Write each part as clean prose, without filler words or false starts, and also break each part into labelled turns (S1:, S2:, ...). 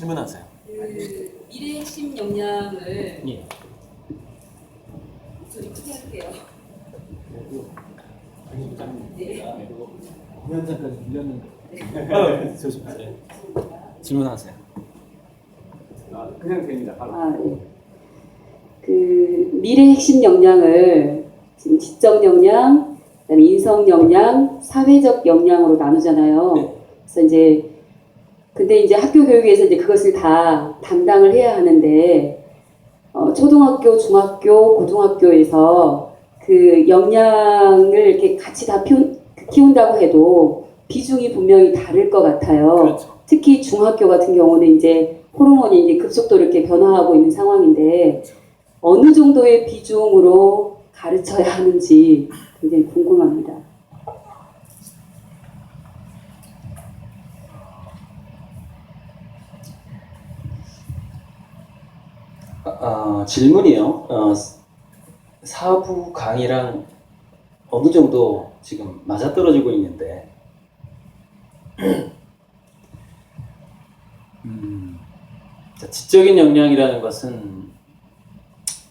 S1: 질문하세요.
S2: 미래 핵심 역량을
S1: 예.
S2: 소리 크게 할게요. 네.
S1: 공연장까지 빌렸는데. 조심하세요. 질문하세요.
S3: 그냥 됩니다. 바로.
S2: 네. 그 미래 핵심 역량을 지금 지적 역량, 그다음에 인성 역량, 사회적 역량으로 나누잖아요.
S1: 네.
S2: 그래서 이제 근데 이제 학교 교육에서 이제 그것을 다 담당을 해야 하는데 초등학교, 중학교, 고등학교에서 그 역량을 이렇게 같이 다 키운다고 해도 비중이 분명히 다를 것 같아요.
S1: 그렇죠.
S2: 특히 중학교 같은 경우는 이제 호르몬이 이제 급속도로 이렇게 변화하고 있는 상황인데
S1: 그렇죠.
S2: 어느 정도의 비중으로 가르쳐야 하는지 굉장히 궁금합니다.
S4: 질문이요. 사부 강의랑 어느 정도 지금 맞아떨어지고 있는데, 지적인 역량이라는 것은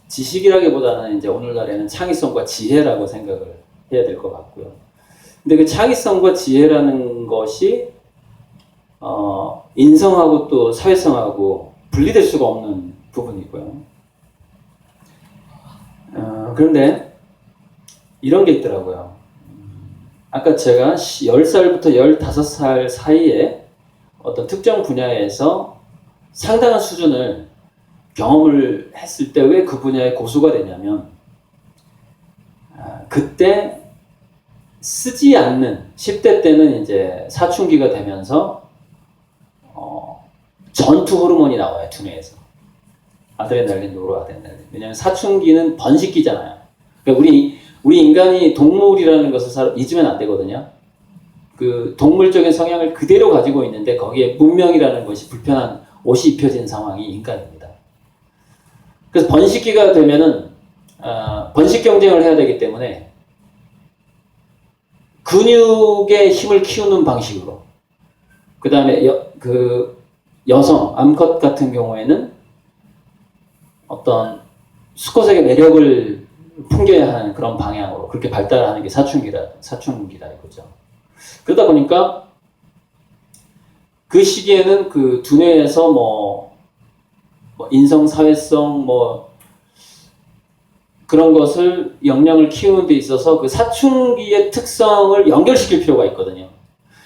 S4: 지식이라기보다는 이제 오늘날에는 창의성과 지혜라고 생각을 해야 될 것 같고요. 근데 그 창의성과 지혜라는 것이 인성하고 또 사회성하고 분리될 수가 없는 부분이고요. 그런데 이런 게 있더라고요. 아까 제가 10살부터 15살 사이에 어떤 특정 분야에서 상당한 수준을 경험을 했을 때 왜 그 분야의 고수가 되냐면 그때 쓰지 않는 10대 때는 이제 사춘기가 되면서 전투 호르몬이 나와요. 두뇌에서. 아드레날린, 노르아드레날린. 왜냐하면 사춘기는 번식기잖아요. 그러니까 우리 인간이 동물이라는 것을 잊으면 안 되거든요. 그 동물적인 성향을 그대로 가지고 있는데 거기에 문명이라는 것이 불편한 옷이 입혀진 상황이 인간입니다. 그래서 번식기가 되면은 번식 경쟁을 해야 되기 때문에 근육의 힘을 키우는 방식으로, 그 다음에 여성 암컷 같은 경우에는 어떤 수컷에게 매력을 풍겨야 하는 그런 방향으로 그렇게 발달하는 게 사춘기다 이거죠. 그러다 보니까 그 시기에는 그 두뇌에서 뭐 인성, 사회성 그런 것을 역량을 키우는 데 있어서 그 사춘기의 특성을 연결시킬 필요가 있거든요.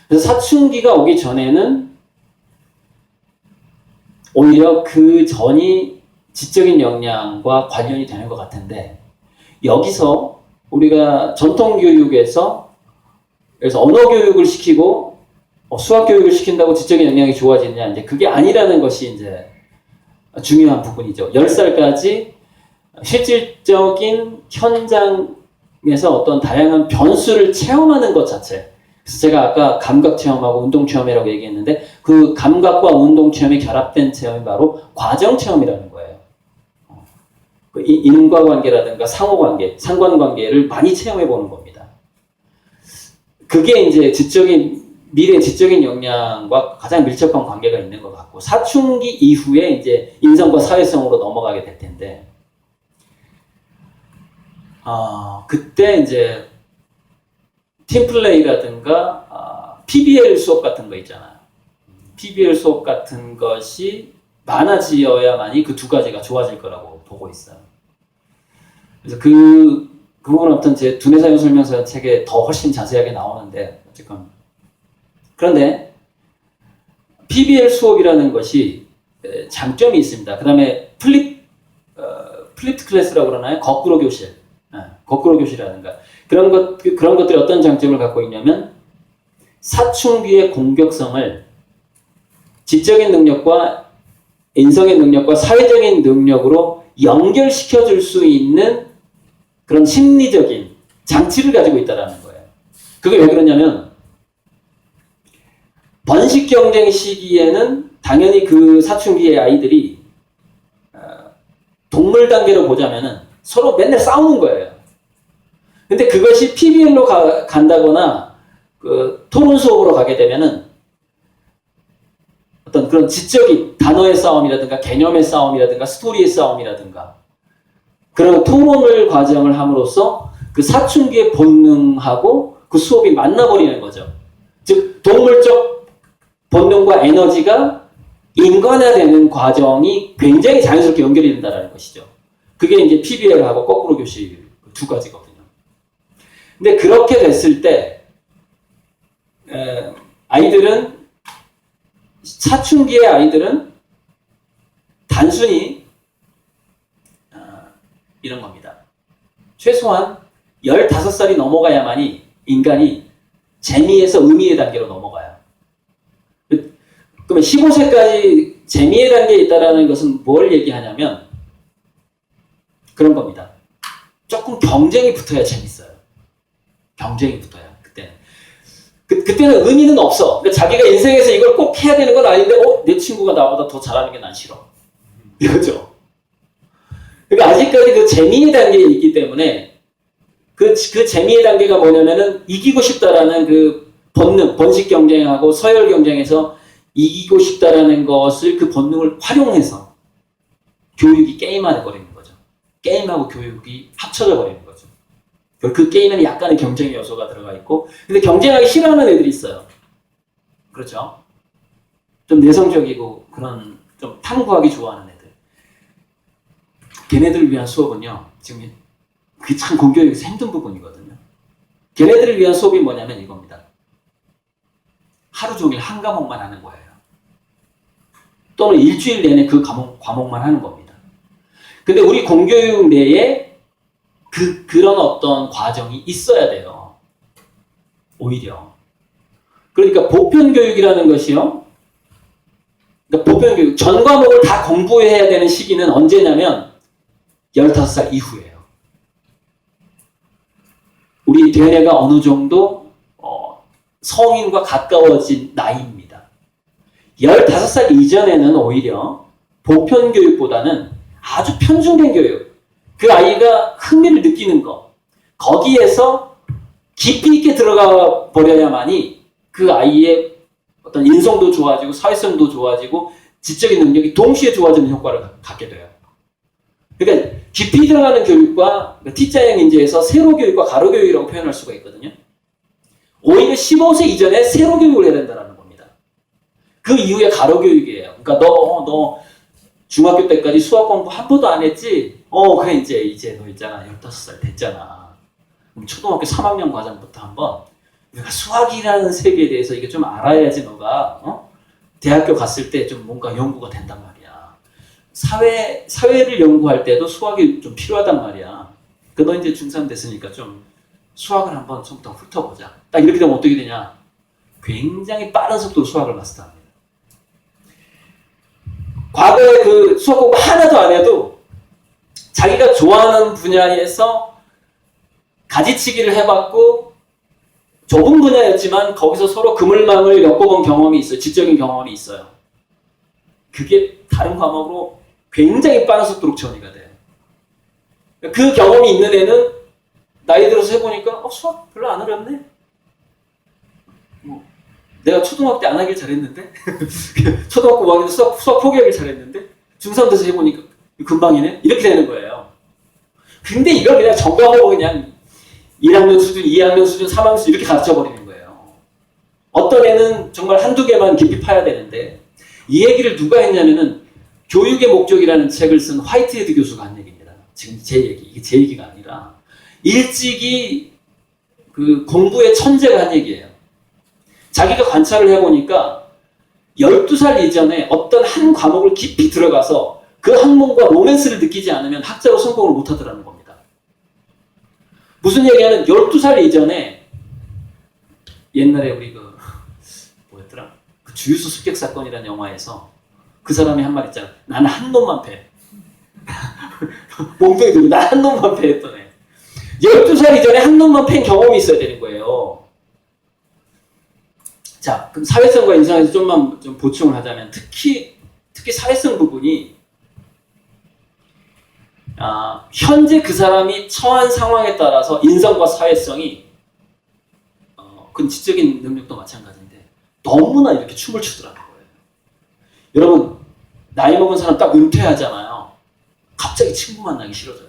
S4: 그래서 사춘기가 오기 전에는 오히려 그 전이 지적인 역량과 관련이 되는 것 같은데, 여기서 우리가 전통교육에서 그래서 언어 교육을 시키고 수학 교육을 시킨다고 지적인 역량이 좋아지느냐, 이제 그게 아니라는 것이 이제 중요한 부분이죠. 10살까지 실질적인 현장에서 어떤 다양한 변수를 체험하는 것 자체. 그래서 제가 아까 감각 체험하고 운동 체험이라고 얘기했는데 그 감각과 운동 체험이 결합된 체험이 바로 과정 체험이라는 거예요. 인과관계라든가 상호관계, 상관관계를 많이 체험해 보는 겁니다. 그게 이제 미래 지적인 역량과 가장 밀접한 관계가 있는 것 같고, 사춘기 이후에 이제 인성과 사회성으로 넘어가게 될 텐데, 그때 이제 팀플레이라든가 PBL 수업 같은 거 있잖아요. PBL 수업 같은 것이 많아지어야만이 그 두 가지가 좋아질 거라고 보고 있어요. 그래서 그 부분은 아무튼 제 두뇌사용 설명서 책에 더 훨씬 자세하게 나오는데, 어쨌건 그런데 PBL 수업이라는 것이 장점이 있습니다. 그 다음에 플립트 클래스라고 그러나요? 거꾸로 교실. 거꾸로 교실이라든가 그런 것들이 어떤 장점을 갖고 있냐면, 사춘기의 공격성을 지적인 능력과 인성의 능력과 사회적인 능력으로 연결시켜 줄 수 있는 그런 심리적인 장치를 가지고 있다는 거예요. 그게 왜 그러냐면, 번식 경쟁 시기에는 당연히 그 사춘기의 아이들이 동물 단계로 보자면은 서로 맨날 싸우는 거예요. 근데 그것이 PBL로 간다거나 그 토론 수업으로 가게 되면은 어떤 어떤 그런 지적인 단어의 싸움이라든가 개념의 싸움이라든가 스토리의 싸움이라든가 그런 토론을 과정을 함으로써 그 사춘기의 본능하고 그 수업이 만나버리는 거죠. 즉 동물적 본능과 에너지가 인간화되는 과정이 굉장히 자연스럽게 연결이 된다는 것이죠. 그게 이제 PBL하고 거꾸로 교실 두 가지거든요. 근데 그렇게 됐을 때 아이들은 사춘기의 아이들은 단순히 이런 겁니다. 최소한 15살이 넘어가야만이 인간이 재미에서 의미의 단계로 넘어가요. 그러면 15세까지 재미의 단계에 있다는 것은 뭘 얘기하냐면 그런 겁니다. 조금 경쟁이 붙어야 재밌어요. 경쟁이 붙어야 그때는. 그때는 의미는 없어. 그러니까 자기가 인생에서 이걸 꼭 해야 되는 건 아닌데 내 친구가 나보다 더 잘하는 게 난 싫어. 이거죠. 그러니까 아직까지 그 재미의 단계에 있기 때문에 그 재미의 단계가 뭐냐면은 이기고 싶다라는 그 본능, 번식 경쟁하고 서열 경쟁에서 이기고 싶다라는 것을 그 본능을 활용해서 교육이 게임화돼 버리는 거죠. 게임하고 교육이 합쳐져 버리는 거죠. 그 게임에는 약간의 경쟁의 요소가 들어가 있고, 근데 경쟁하기 싫어하는 애들이 있어요. 그렇죠? 좀 내성적이고 그런 좀 탐구하기 좋아하는 애들. 걔네들을 위한 수업은요, 지금 그게 참 공교육에서 힘든 부분이거든요. 걔네들을 위한 수업이 뭐냐면 이겁니다. 하루 종일 한 과목만 하는 거예요. 또는 일주일 내내 그 과목만 하는 겁니다. 근데 우리 공교육 내에 그런 어떤 과정이 있어야 돼요. 오히려. 그러니까 보편교육이라는 것이요. 그러니까 보편교육, 전 과목을 다 공부해야 되는 시기는 언제냐면 15살 이후예요. 우리 대뇌가 어느 정도 성인과 가까워진 나이입니다. 15살 이전에는 오히려 보편교육보다는 아주 편중된 교육, 그 아이가 흥미를 느끼는 것, 거기에서 깊이 있게 들어가 버려야만이 그 아이의 어떤 인성도 좋아지고 사회성도 좋아지고 지적인 능력이 동시에 좋아지는 효과를 갖게 돼요. 그러니까 깊이 들어가는 교육과 T자형 인재에서 세로 교육과 가로 교육이라고 표현할 수가 있거든요. 오히려 15세 이전에 세로 교육을 해야 된다는 겁니다. 그 이후에 가로 교육이에요. 그러니까 너 중학교 때까지 수학 공부 한 번도 안 했지? 그래 이제 너 있잖아. 15살 됐잖아. 그럼 초등학교 3학년 과정부터 한번 내가 수학이라는 세계에 대해서 이게 좀 알아야지 너가 대학교 갔을 때 좀 뭔가 연구가 된단 말이야. 사회를 연구할 때도 수학이 좀 필요하단 말이야. 너 이제 중3 됐으니까 좀 수학을 한번 좀 더 훑어보자. 딱 이렇게 되면 어떻게 되냐? 굉장히 빠른 속도로 수학을 마스터합니다. 과거에 그 수학 공부 하나도 안 해도 자기가 좋아하는 분야에서 가지치기를 해봤고 좁은 분야였지만 거기서 서로 그물망을 엮어본 경험이 있어요. 지적인 경험이 있어요. 그게 다른 과목으로 굉장히 빠른 속도로 전이가 돼요. 그 경험이 있는 애는 나이 들어서 해보니까 수학 별로 안 어렵네. 내가 초등학교 때 안 하길 잘했는데 초등학교 5학년 수학 포기하길 잘했는데 중3 돼서 해보니까 금방이네. 이렇게 되는 거예요. 근데 이걸 그냥 전과하고 그냥 1학년 수준, 2학년 수준, 3학년 수준 이렇게 가르쳐버리는 거예요. 어떤 애는 정말 한두 개만 깊이 파야 되는데 이 얘기를 누가 했냐면은 교육의 목적이라는 책을 쓴 화이트헤드 교수가 한 얘기입니다. 지금 이게 제 얘기가 아니라 일찍이 그 공부의 천재가 한 얘기예요. 자기가 관찰을 해보니까 12살 이전에 어떤 한 과목을 깊이 들어가서 그 학문과 로맨스를 느끼지 않으면 학자로 성공을 못하더라는 겁니다. 무슨 얘기하면 12살 이전에 옛날에 우리 뭐였더라? 그 주유소 습격 사건이라는 영화에서 그 사람이 한 말 있잖아. 나는 한 놈만 패. 몸뚱이 들고 나 한 놈만 패 했던 애. 12살 이전에 한 놈만 팬 경험이 있어야 되는 거예요. 자, 그럼 사회성과 인성에서 좀 보충을 하자면 특히 사회성 부분이 현재 그 사람이 처한 상황에 따라서 인성과 사회성이 그건 지적인 능력도 마찬가지인데 너무나 이렇게 춤을 추더라는 거예요. 여러분, 나이 먹은 사람 딱 은퇴하잖아요. 갑자기 친구 만나기 싫어져요.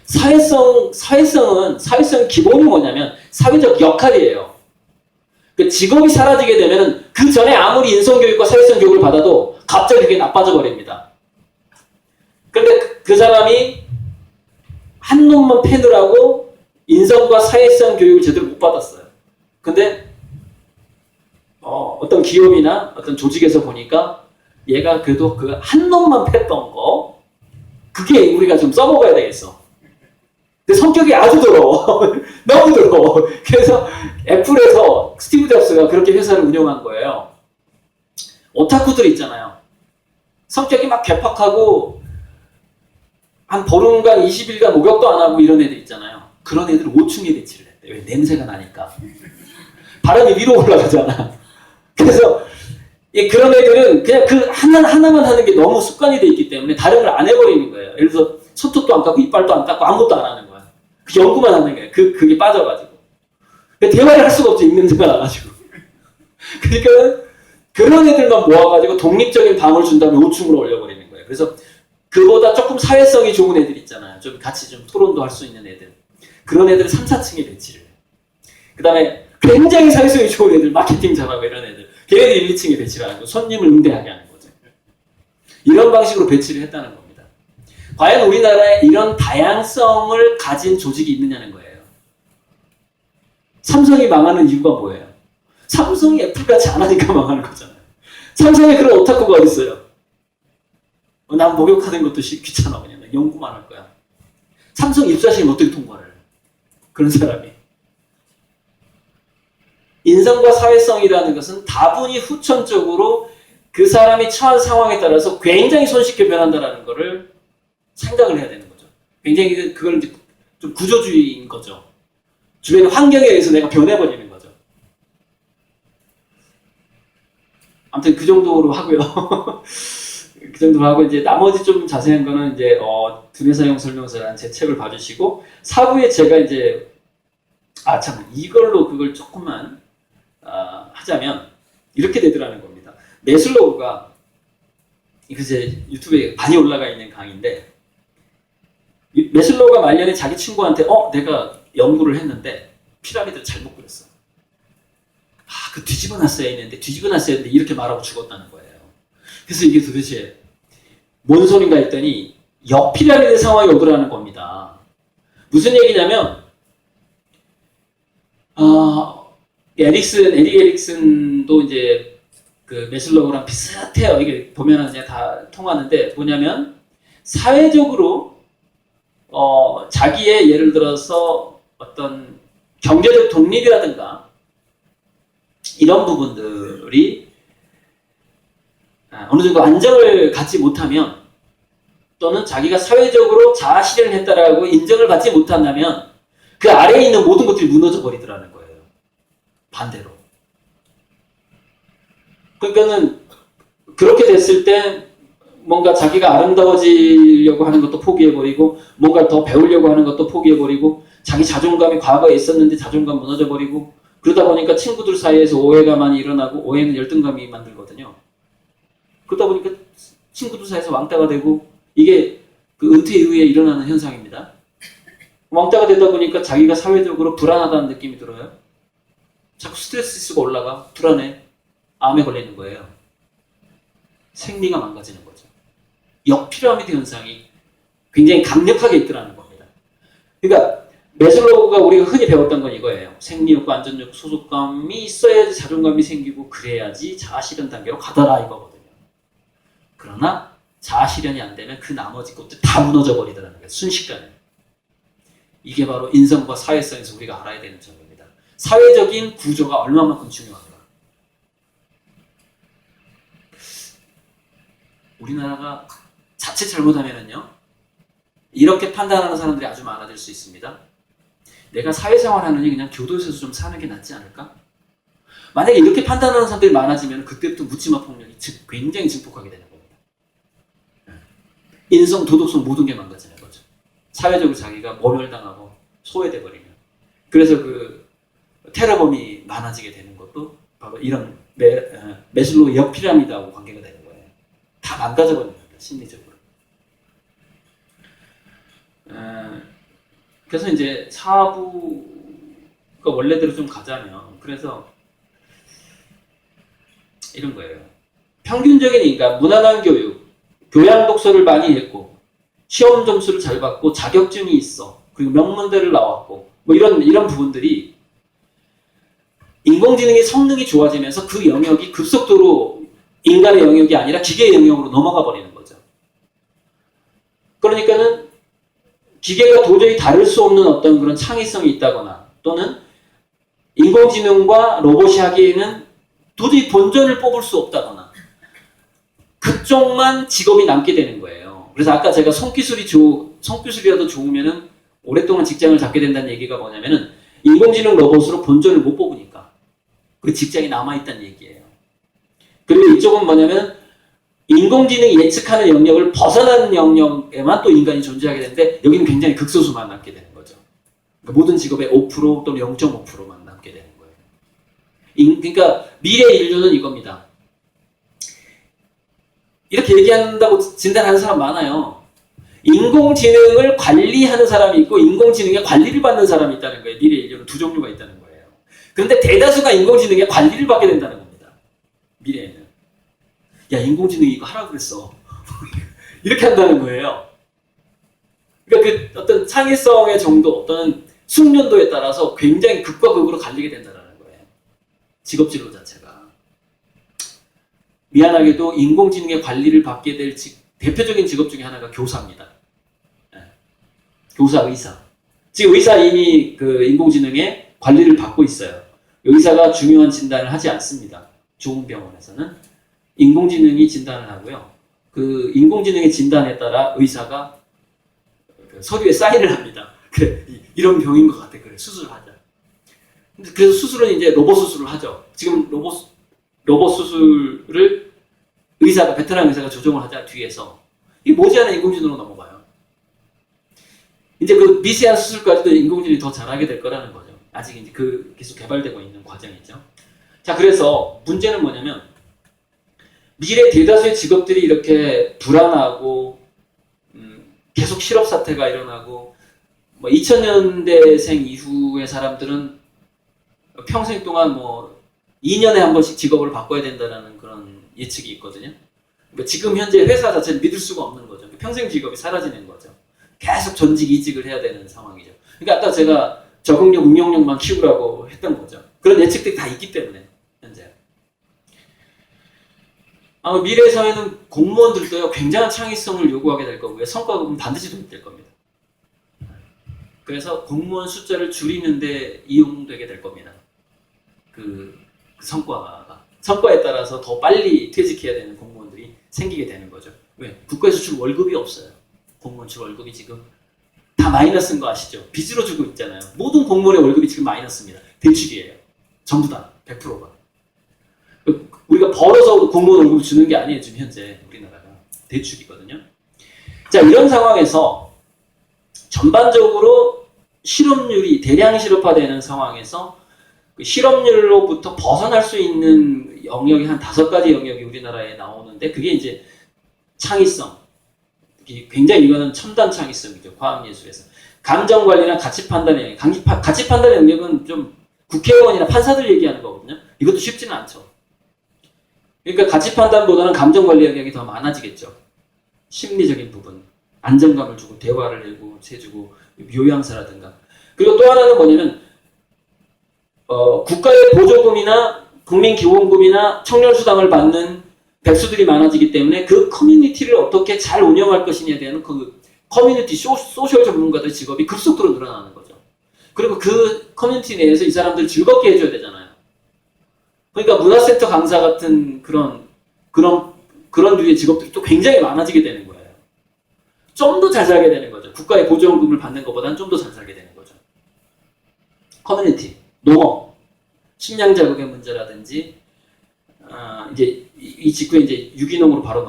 S4: 사회성은 기본이 뭐냐면 사회적 역할이에요. 그 직업이 사라지게 되면 그 전에 아무리 인성교육과 사회성 교육을 받아도 갑자기 그게 나빠져 버립니다. 그런데 그 사람이 한 놈만 패느라고 인성과 사회성 교육을 제대로 못 받았어요. 근데 어떤 기업이나 어떤 조직에서 보니까 얘가 그래도 그 한 놈만 팼던 거 그게 우리가 좀 써먹어야 되겠어. 근데 성격이 아주 더러워. 너무 더러워. 그래서 애플에서 스티브 잡스가 그렇게 회사를 운영한 거예요. 오타쿠들 있잖아요. 성격이 막 괴팍하고 한 보름간 20일간 목욕도 안 하고 이런 애들 있잖아요. 그런 애들 5층에 배치를 했대. 왜? 냄새가 나니까. 바람이 위로 올라가잖아. 그래서 그런 애들은 그냥 그 하나만 하는 게 너무 습관이 돼 있기 때문에 다른 걸 안 해버리는 거예요. 예를 들어서 손톱도 안 깎고 이빨도 안 깎고 아무것도 안 하는 거야. 그 연구만 하는 거예요. 그게 빠져가지고. 대화를 할 수가 없죠. 입냄새가 나가지고. 그러니까 그런 애들만 모아가지고 독립적인 방을 준 다음에 5층으로 올려버리는 거예요. 그래서 그보다 조금 사회성이 좋은 애들 있잖아요. 좀 같이 좀 토론도 할 수 있는 애들. 그런 애들 3, 4층에 배치를 해요. 그 다음에 굉장히 사회성이 좋은 애들, 마케팅 잘하고 이런 애들. 걔네들 1, 2층에 배치를 하고 손님을 응대하게 하는 거죠. 이런 방식으로 배치를 했다는 겁니다. 과연 우리나라에 이런 다양성을 가진 조직이 있느냐는 거예요. 삼성이 망하는 이유가 뭐예요? 삼성이 애플같이 안 하니까 망하는 거잖아요. 삼성에 그런 오타쿠가 어디 있어요? 난 목욕하는 것도 귀찮아. 그냥 연구만 할 거야. 삼성 입사시키면 어떻게 통과를 해요? 그런 사람이. 인성과 사회성이라는 것은 다분히 후천적으로 그 사람이 처한 상황에 따라서 굉장히 손쉽게 변한다는 것을 생각을 해야 되는 거죠. 굉장히 그걸 이제 좀 구조주의인 거죠. 주변의 환경에 의해서 내가 변해버리는 거죠. 아무튼 그 정도로 하고요. 그 정도로 하고 이제 나머지 좀 자세한 거는 이제 두뇌사용 설명서라는 제 책을 봐주시고 4부에 제가 이제 이걸로 그걸 조금만 하자면 이렇게 되더라는 겁니다. 매슬로우가 이거 제 유튜브에 많이 올라가 있는 강의인데 매슬로우가 말년에 자기 친구한테 내가 연구를 했는데 피라미드를 잘못 그렸어. 그 뒤집어 놨어야 했는데 이렇게 말하고 죽었다는 거예요. 그래서 이게 도대체 뭔 소린가 했더니 역피라미드 상황이 오더라는 겁니다. 무슨 얘기냐면 에릭 에릭슨도 이제 그 매슬로우랑 비슷해요. 이게 보면은 이제 다 통하는데 뭐냐면 사회적으로 자기의 예를 들어서 어떤 경제적 독립이라든가 이런 부분들이 어느 정도 안정을 갖지 못하면 또는 자기가 사회적으로 자아 실현을 했다라고 인정을 받지 못한다면 그 아래에 있는 모든 것들이 무너져 버리더라는 거예요. 반대로. 그러니까는 그렇게 됐을 때 뭔가 자기가 아름다워지려고 하는 것도 포기해버리고 뭔가 더 배우려고 하는 것도 포기해버리고 자기 자존감이 과거에 있었는데 자존감 무너져버리고 그러다 보니까 친구들 사이에서 오해가 많이 일어나고 오해는 열등감이 만들거든요. 그러다 보니까 친구들 사이에서 왕따가 되고 이게 그 은퇴 이후에 일어나는 현상입니다. 왕따가 되다 보니까 자기가 사회적으로 불안하다는 느낌이 들어요. 자꾸 스트레스 지수가 올라가 불안해. 암에 걸리는 거예요. 생리가 망가지는 거죠. 역피라미드 현상이 굉장히 강력하게 있더라는 겁니다. 그러니까 매슬로우가 우리가 흔히 배웠던 건 이거예요. 생리욕, 안전욕, 소속감이 있어야지 자존감이 생기고 그래야지 자아실현 단계로 가더라 이거거든요. 그러나 자아실현이 안 되면 그 나머지 것들 다 무너져 버리더라는 거예요. 순식간에. 이게 바로 인성과 사회성에서 우리가 알아야 되는 점입니다. 사회적인 구조가 얼마만큼 중요한가. 우리나라가 자칫 잘못하면은요, 이렇게 판단하는 사람들이 아주 많아질 수 있습니다. 내가 사회생활하느니 그냥 교도소에서 좀 사는 게 낫지 않을까? 만약에 이렇게 판단하는 사람들이 많아지면 그때부터 묻지마 폭력이 굉장히 증폭하게 되는 겁니다. 인성, 도덕성 모든 게 망가지는 거죠. 사회적으로 자기가 모멸당하고 소외돼 버리면. 그래서 그 테러범이 많아지게 되는 것도 바로 이런 메슬로우의 역피라미드하고 관계가 되는 거예요. 다 망가져버립니다. 심리적으로. 그래서 이제 사부가 원래대로 좀 가자면 그래서 이런 거예요. 평균적인 인간, 무난한 교육, 교양 독서를 많이 읽고 시험 점수를 잘 받고 자격증이 있어. 그리고 명문대를 나왔고 뭐 이런 부분들이 인공지능의 성능이 좋아지면서 그 영역이 급속도로 인간의 영역이 아니라 기계의 영역으로 넘어가 버리는 거죠. 그러니까는 기계가 도저히 다룰 수 없는 어떤 그런 창의성이 있다거나 또는 인공지능과 로봇이 하기에는 도저히 본전을 뽑을 수 없다거나 그쪽만 직업이 남게 되는 거예요. 그래서 아까 제가 손기술이라도 좋으면은 오랫동안 직장을 잡게 된다는 얘기가 뭐냐면은 인공지능 로봇으로 본전을 못 뽑으니까 그 직장이 남아있다는 얘기예요. 그리고 이쪽은 뭐냐면 인공지능이 예측하는 영역을 벗어나는 영역에만 또 인간이 존재하게 되는데 여기는 굉장히 극소수만 남게 되는 거죠. 그러니까 모든 직업의 5% 또는 0.5%만 남게 되는 거예요. 그러니까 미래 인류는 이겁니다. 이렇게 얘기한다고 진단하는 사람 많아요. 인공지능을 관리하는 사람이 있고 인공지능의 관리를 받는 사람이 있다는 거예요. 미래 인류는 두 종류가 있다는 거예요. 그런데 대다수가 인공지능의 관리를 받게 된다는 겁니다. 미래에는. 야, 인공지능이 이거 하라고 그랬어. 이렇게 한다는 거예요. 그러니까 그 어떤 창의성의 정도, 어떤 숙련도에 따라서 굉장히 극과 극으로 갈리게 된다는 거예요. 직업진로 자체가. 미안하게도 인공지능의 관리를 받게 될 대표적인 직업 중에 하나가 교사입니다. 네. 교사, 의사. 지금 의사 이미 그 인공지능의 관리를 받고 있어요. 의사가 중요한 진단을 하지 않습니다. 좋은 병원에서는. 인공지능이 진단을 하고요. 그 인공지능의 진단에 따라 의사가 서류에 사인을 합니다. 그래, 이런 병인 것 같아. 그래, 수술하자. 그래서 수술은 이제 로봇 수술을 하죠. 지금 로봇 수술을 베테랑 의사가 조정을 하자, 뒤에서. 이게 머지않아 인공지능으로 넘어가요. 이제 그 미세한 수술까지도 인공지능이 더 잘하게 될 거라는 거죠. 아직 이제 그 계속 개발되고 있는 과정이죠. 자, 그래서 문제는 뭐냐면, 미래 대다수의 직업들이 이렇게 불안하고 계속 실업 사태가 일어나고 뭐 2000년대생 이후의 사람들은 평생 동안 뭐 2년에 한 번씩 직업을 바꿔야 된다는 그런 예측이 있거든요. 그러니까 지금 현재 회사 자체는 믿을 수가 없는 거죠. 평생 직업이 사라지는 거죠. 계속 전직 이직을 해야 되는 상황이죠. 그러니까 아까 제가 적응력, 응용력만 키우라고 했던 거죠. 그런 예측들이 다 있기 때문에 현재. 미래 사회는 공무원들도요, 굉장한 창의성을 요구하게 될 거고요. 성과급은 반드시 도입될 겁니다. 그래서 공무원 숫자를 줄이는데 이용되게 될 겁니다. 그 성과에 따라서 더 빨리 퇴직해야 되는 공무원들이 생기게 되는 거죠. 왜? 국가에서 줄 월급이 없어요. 공무원 줄 월급이 지금 다 마이너스인 거 아시죠? 빚으로 주고 있잖아요. 모든 공무원의 월급이 지금 마이너스입니다. 대출이에요. 전부 다 100%가. 우리가 벌어서 공무원 월급을 주는 게 아니에요. 지금 현재 우리나라가 대출이거든요. 자, 이런 상황에서 전반적으로 실업률이 대량 실업화되는 상황에서 그 실업률로부터 벗어날 수 있는 영역이 한 5가지 영역이 우리나라에 나오는데, 그게 이제 창의성. 굉장히 이거는 첨단 창의성이죠. 과학예술에서. 감정관리나 가치판단의 영역. 가치판단의 영역은 좀 국회의원이나 판사들 얘기하는 거거든요. 이것도 쉽지는 않죠. 그러니까 가치판단보다는 감정관리 영역이 더 많아지겠죠. 심리적인 부분. 안정감을 주고 대화를 해주고 요양사라든가. 그리고 또 하나는 뭐냐면 국가의 보조금이나 국민기본금이나 청년수당을 받는 백수들이 많아지기 때문에 그 커뮤니티를 어떻게 잘 운영할 것이냐에 대한 그 커뮤니티 소셜 전문가들 직업이 급속도로 늘어나는 거죠. 그리고 그 커뮤니티 내에서 이 사람들 즐겁게 해줘야 되잖아요. 그러니까 문화센터 강사 같은 그런 류의 직업들이 또 굉장히 많아지게 되는 거예요. 좀 더 잘 살게 되는 거죠. 국가의 보조금을 받는 것보다는 좀 더 잘 살게 되는 거죠. 커뮤니티, 농업, 식량 자극의 문제라든지, 이제 이 직후에 이제 유기농으로 바로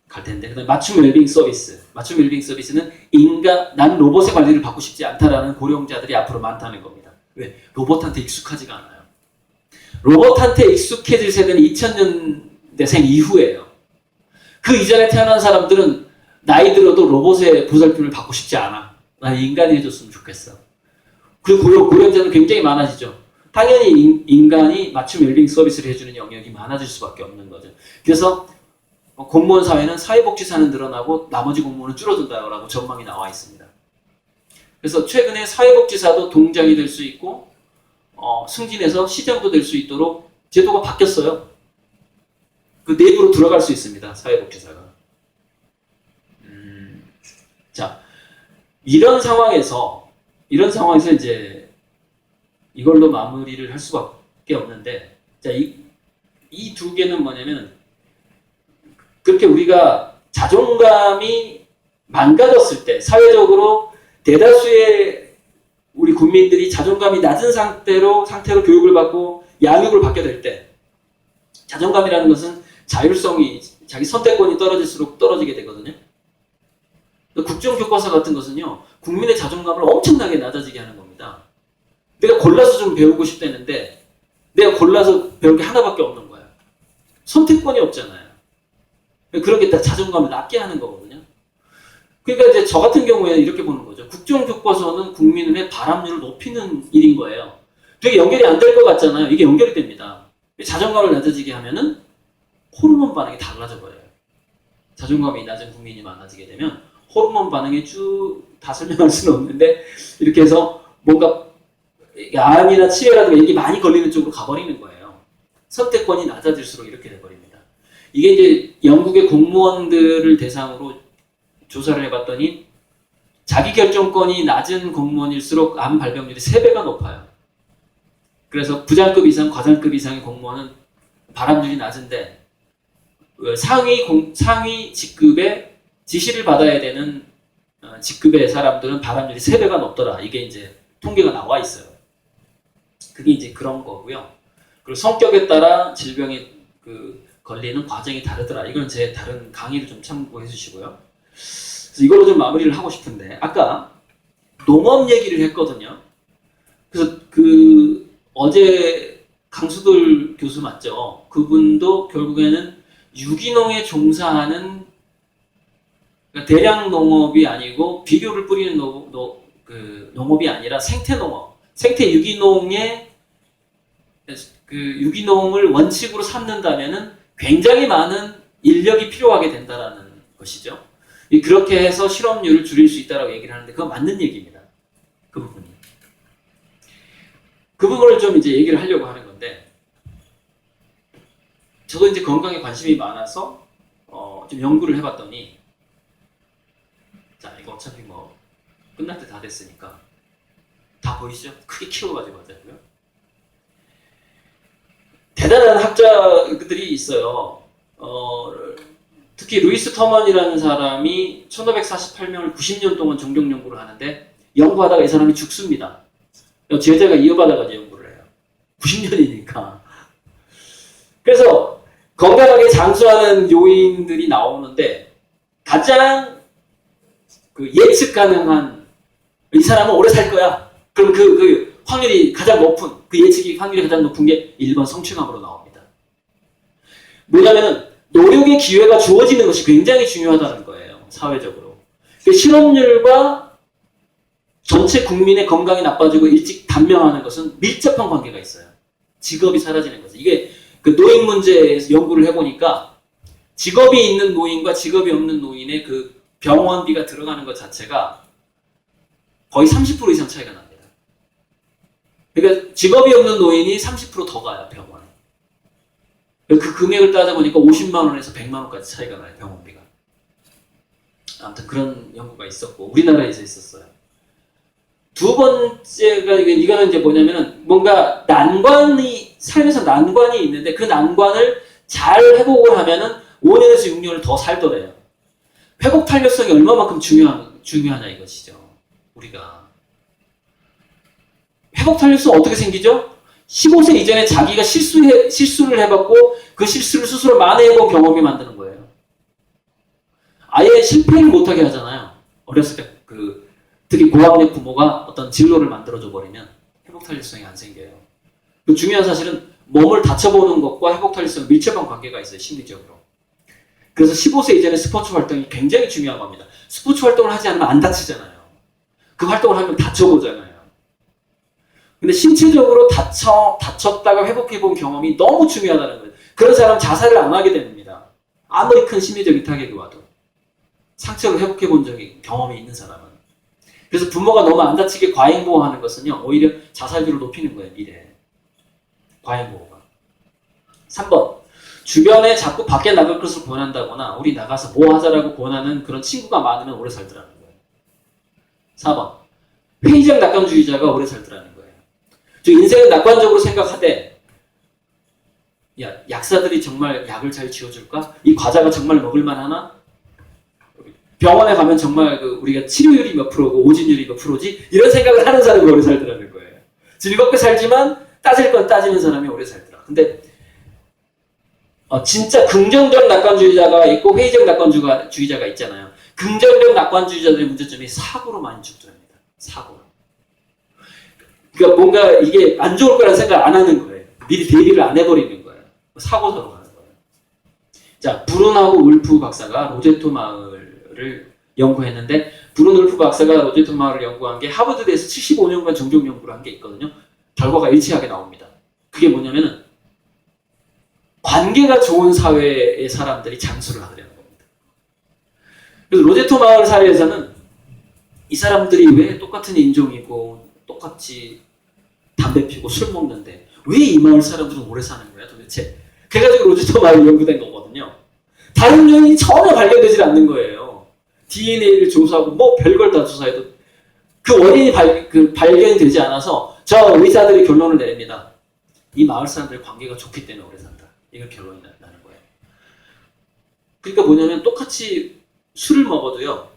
S4: 갈 텐데, 그다음에 맞춤 웰빙 서비스. 맞춤 웰빙 서비스는 난 로봇의 관리를 받고 싶지 않다라는 고령자들이 앞으로 많다는 겁니다. 왜? 로봇한테 익숙하지가 않아요. 로봇한테 익숙해질 세대는 2000년대생 이후예요. 그 이전에 태어난 사람들은 나이 들어도 로봇의 보살핌을 받고 싶지 않아. 난 인간이 해줬으면 좋겠어. 그리고 고령자는 굉장히 많아지죠. 당연히 인간이 맞춤 웰빙 서비스를 해주는 영역이 많아질 수밖에 없는 거죠. 그래서 공무원 사회는 사회복지사는 늘어나고 나머지 공무원은 줄어든다라고 전망이 나와 있습니다. 그래서 최근에 사회복지사도 동장이 될 수 있고 승진해서 시장도 될 수 있도록 제도가 바뀌었어요. 그 내부로 들어갈 수 있습니다. 사회복지사가. 자, 이런 상황에서 이제 이걸로 마무리를 할 수밖에 없는데, 자, 이 두 개는 뭐냐면, 그렇게 우리가 자존감이 망가졌을 때, 사회적으로 대다수의 우리 국민들이 자존감이 낮은 상태로 교육을 받고 양육을 받게 될 때, 자존감이라는 것은 자율성이, 자기 선택권이 떨어질수록 떨어지게 되거든요. 국정교과서 같은 것은요, 국민의 자존감을 엄청나게 낮아지게 하는 겁니다. 내가 골라서 좀 배우고 싶다는데 내가 골라서 배울 게 하나밖에 없는 거야. 선택권이 없잖아요. 그렇게 다 자존감을 낮게 하는 거거든요. 그러니까 이제 저 같은 경우에는 이렇게 보는 거죠. 국정교과서는 국민의 바람률을 높이는 일인 거예요. 되게 연결이 안 될 것 같잖아요. 이게 연결이 됩니다. 자존감을 낮아지게 하면은 호르몬 반응이 달라져 버려요. 자존감이 낮은 국민이 많아지게 되면 호르몬 반응에 쭉 다 설명할 수는 없는데 이렇게 해서 뭔가 암이나 치매라든가 이게 많이 걸리는 쪽으로 가버리는 거예요. 선택권이 낮아질수록 이렇게 돼버립니다. 이게 이제 영국의 공무원들을 대상으로 조사를 해봤더니 자기결정권이 낮은 공무원일수록 암 발병률이 3배가 높아요. 그래서 부장급 이상, 과장급 이상의 공무원은 발암률이 낮은데 상위 직급의 지시를 받아야 되는 직급의 사람들은 발암률이 3배가 높더라. 이게 이제 통계가 나와 있어요. 그게 이제 그런 거고요. 그리고 성격에 따라 질병이 걸리는 과정이 다르더라. 이건 제 다른 강의를 좀 참고해 주시고요. 그래서 이걸로 좀 마무리를 하고 싶은데, 아까 농업 얘기를 했거든요. 그래서 어제 강수돌 교수 맞죠? 그분도 결국에는 유기농에 종사하는, 그러니까 대량 농업이 아니고 비료를 뿌리는 농업이 아니라 생태 농업, 생태 유기농의 유기농을 원칙으로 삼는다면은 굉장히 많은 인력이 필요하게 된다라는 것이죠. 그렇게 해서 실업률을 줄일 수 있다라고 얘기를 하는데 그건 맞는 얘기입니다. 그 부분이. 그 부분을 좀 이제 얘기를 하려고 하는 건데, 저도 이제 건강에 관심이 많아서 좀 연구를 해봤더니, 자, 이거 어차피 뭐 끝날 때 다 됐으니까 다 보이시죠? 크게 키워가지고 하자고요. 대단한 학자들이 있어요. 특히 루이스 터먼이라는 사람이 1548명을 90년 동안 정경 연구를 하는데 연구하다가 이 사람이 죽습니다. 제자가 이어받아가지고 연구를 해요. 90년이니까. 그래서 건강하게 장수하는 요인들이 나오는데 가장 예측 가능한, 이 사람은 오래 살 거야. 그럼 그 확률이 가장 높은, 예측이 확률이 가장 높은 게 1번 성취감으로 나옵니다. 뭐냐면은 노력의 기회가 주어지는 것이 굉장히 중요하다는 거예요. 사회적으로. 실업률과 전체 국민의 건강이 나빠지고 일찍 단명하는 것은 밀접한 관계가 있어요. 직업이 사라지는 거죠. 이게 노인 문제에서 연구를 해보니까 직업이 있는 노인과 직업이 없는 노인의 병원비가 들어가는 것 자체가 거의 30% 이상 차이가 납니다. 그러니까 직업이 없는 노인이 30% 더 가요, 병원에. 그 금액을 따져보니까 50만 원에서 100만 원까지 차이가 나요, 병원비가. 아무튼 그런 연구가 있었고, 우리나라에서 있었어요. 두 번째가, 이거는 이제 뭐냐면은, 뭔가 삶에서 난관이 있는데, 그 난관을 잘 회복을 하면은 5년에서 6년을 더 살더래요. 회복 탄력성이 얼마만큼 중요하냐 이것이죠. 우리가. 회복 탄력성 어떻게 생기죠? 15세 이전에 자기가 실수를 해봤고 그 실수를 스스로 만회해본 경험이 만드는 거예요. 아예 실패를 못하게 하잖아요. 어렸을 때 특히 고학력 부모가 어떤 진로를 만들어줘 버리면 회복 탄력성이 안 생겨요. 중요한 사실은 몸을 다쳐보는 것과 회복 탄력성은 밀접한 관계가 있어요, 심리적으로. 그래서 15세 이전에 스포츠 활동이 굉장히 중요한 겁니다. 스포츠 활동을 하지 않으면 안 다치잖아요. 그 활동을 하면 다쳐보잖아요. 근데 신체적으로 다쳤다가 회복해본 경험이 너무 중요하다는 거예요. 그런 사람은 자살을 안 하게 됩니다. 아무리 큰 심리적인 타격이 와도. 상처를 회복해본 적이 경험이 있는 사람은. 그래서 부모가 너무 안 다치게 과잉보호하는 것은요, 오히려 자살률을 높이는 거예요, 미래에. 과잉보호가. 3번. 주변에 자꾸 밖에 나갈 것을 권한다거나 우리 나가서 뭐 하자라고 권하는 그런 친구가 많으면 오래 살더라는 거예요. 4번. 회의적 낙관주의자가 오래 살더라는 거예요. 저 인생을 낙관적으로 생각하되 야, 약사들이 정말 약을 잘 지어줄까? 이 과자가 정말 먹을만 하나? 병원에 가면 정말 우리가 치료율이 몇 프로고 오진율이 몇 프로지? 이런 생각을 하는 사람이 오래 살더라는 거예요. 즐겁게 살지만 따질 건 따지는 사람이 오래 살더라. 근데 진짜 긍정적 낙관주의자가 있고 회의적 낙관주의자가 있잖아요. 긍정적 낙관주의자들의 문제점이 사고로 많이 죽더랍니다. 사고로. 그러니까 뭔가 이게 안 좋을 거라는 생각 안 하는 거예요. 미리 대비를 안 해버리는 거예요. 사고사로 가는 거예요. 자, 브룬하고 울프 박사가 로제토 마을을 연구했는데, 브룬 울프 박사가 로제토 마을을 연구한 게 하버드대에서 75년간 종종 연구를 한 게 있거든요. 결과가 일치하게 나옵니다. 그게 뭐냐면은 관계가 좋은 사회의 사람들이 장수를 하더라는 겁니다. 그래서 로제토 마을 사회에서는 이 사람들이 왜 똑같은 인종이고 똑같이 담배 피고 술 먹는데 왜 이 마을 사람들은 오래 사는 거야 도대체? 그래가지고 로제토 마을이 연구된 거거든요. 다른 요인이 전혀 발견되지 않는 거예요. DNA를 조사하고 뭐 별걸 다 조사해도 그 원인이 발견이 되지 않아서 저 의사들이 결론을 내립니다. 이 마을 사람들의 관계가 좋기 때문에 오래 산다. 이걸 결론이 나는 거예요. 그러니까 뭐냐면 똑같이 술을 먹어도요.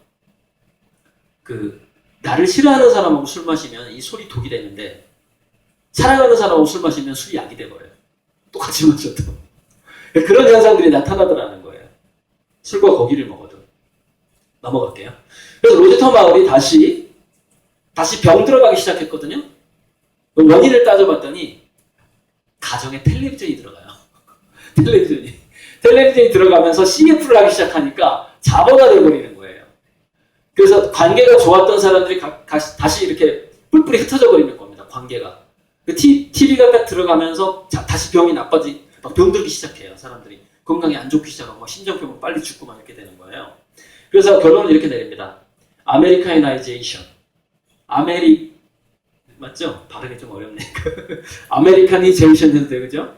S4: 나를 싫어하는 사람하고 술 마시면 이 술이 독이 되는데 사랑하는 사람하고 술 마시면 술이 약이 돼버려요. 똑같이 마셔도. 그런 현상들이 나타나더라는 거예요. 술과 고기를 먹어도. 넘어갈게요. 그래서 로제토 마을이 다시 병 들어가기 시작했거든요. 원인을 따져봤더니 가정에 텔레비전이 들어가요. 텔레비전이 들어가면서 CF를 하기 시작하니까 자버가 돼버리는 거예요. 그래서 관계가 좋았던 사람들이 다시 이렇게 뿔뿔이 흩어져 버리는 겁니다. 관계가. TV가 딱 들어가면서 다시 병이 막 병들기 시작해요. 사람들이. 건강이 안 좋기 시작하고 심장병으로 빨리 죽고 막 이렇게 되는 거예요. 그래서 결론을 이렇게 내립니다. 아메리카니제이션. 맞죠? 발음이 좀 어렵네. 아메리카니제이션 해도 돼요, 그죠?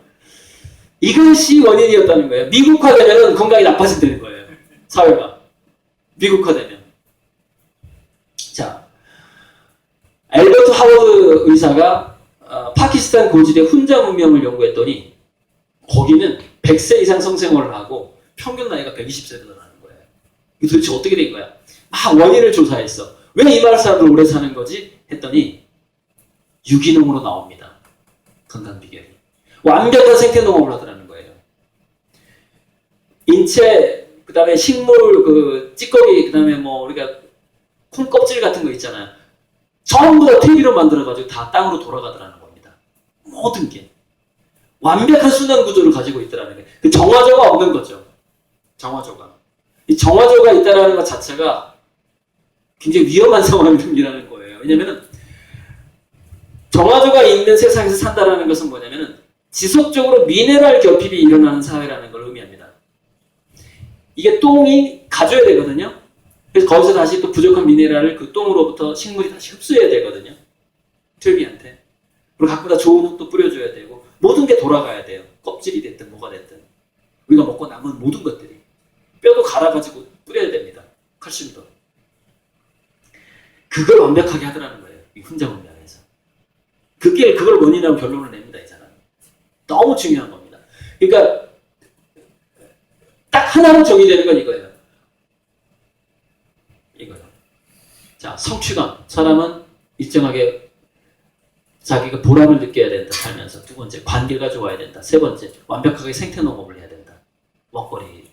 S4: 이것이 원인이었다는 거예요. 미국화되면 건강이 나빠진다는 거예요. 사회가. 미국화되면. 자, 앨버트 하워드 의사가 파키스탄 고지대 훈자 문명을 연구했더니 거기는 100세 이상 성생활을 하고 평균 나이가 120세더라는 거예요. 이게 도대체 어떻게 된 거야? 막 원인을 조사했어. 왜 이 마을 사람들 오래 사는 거지? 했더니 유기농으로 나옵니다. 건강 비결이. 완벽한 생태 농업을 하더라는 거예요. 인체, 그 다음에 식물, 찌꺼기, 그 다음에 우리가 콩 껍질 같은 거 있잖아요. 전부 다 퇴비로 만들어가지고 다 땅으로 돌아가더라는 겁니다. 모든 게. 완벽한 순환 구조를 가지고 있더라는 게. 그 정화조가 없는 거죠. 정화조가. 이 정화조가 있다는 것 자체가 굉장히 위험한 상황이라는 거예요. 왜냐면은 정화조가 있는 세상에서 산다라는 것은 뭐냐면은 지속적으로 미네랄 결핍이 일어나는 사회라는 걸 의미합니다. 이게 똥이 가져야 되거든요. 그래서 거기서 다시 또 부족한 미네랄을 그 똥으로부터 식물이 다시 흡수해야 되거든요. 퇴비한테. 그리고 가끔가다 좋은 흙도 뿌려줘야 되고 모든 게 돌아가야 돼요. 껍질이 됐든 뭐가 됐든. 우리가 먹고 남은 모든 것들이. 뼈도 갈아가지고 뿌려야 됩니다. 칼슘도. 그걸 완벽하게 하더라는 거예요. 이 훈자 문명에서. 그걸 원인이라고 결론을 냅니다. 이 사람. 너무 중요한 겁니다. 그러니까 딱 하나로 정의되는 건 이거예요. 이거요. 자, 성취감. 사람은 일정하게 자기가 보람을 느껴야 된다. 살면서. 두 번째, 관계가 좋아야 된다. 세 번째, 완벽하게 생태농업을 해야 된다. 먹거리.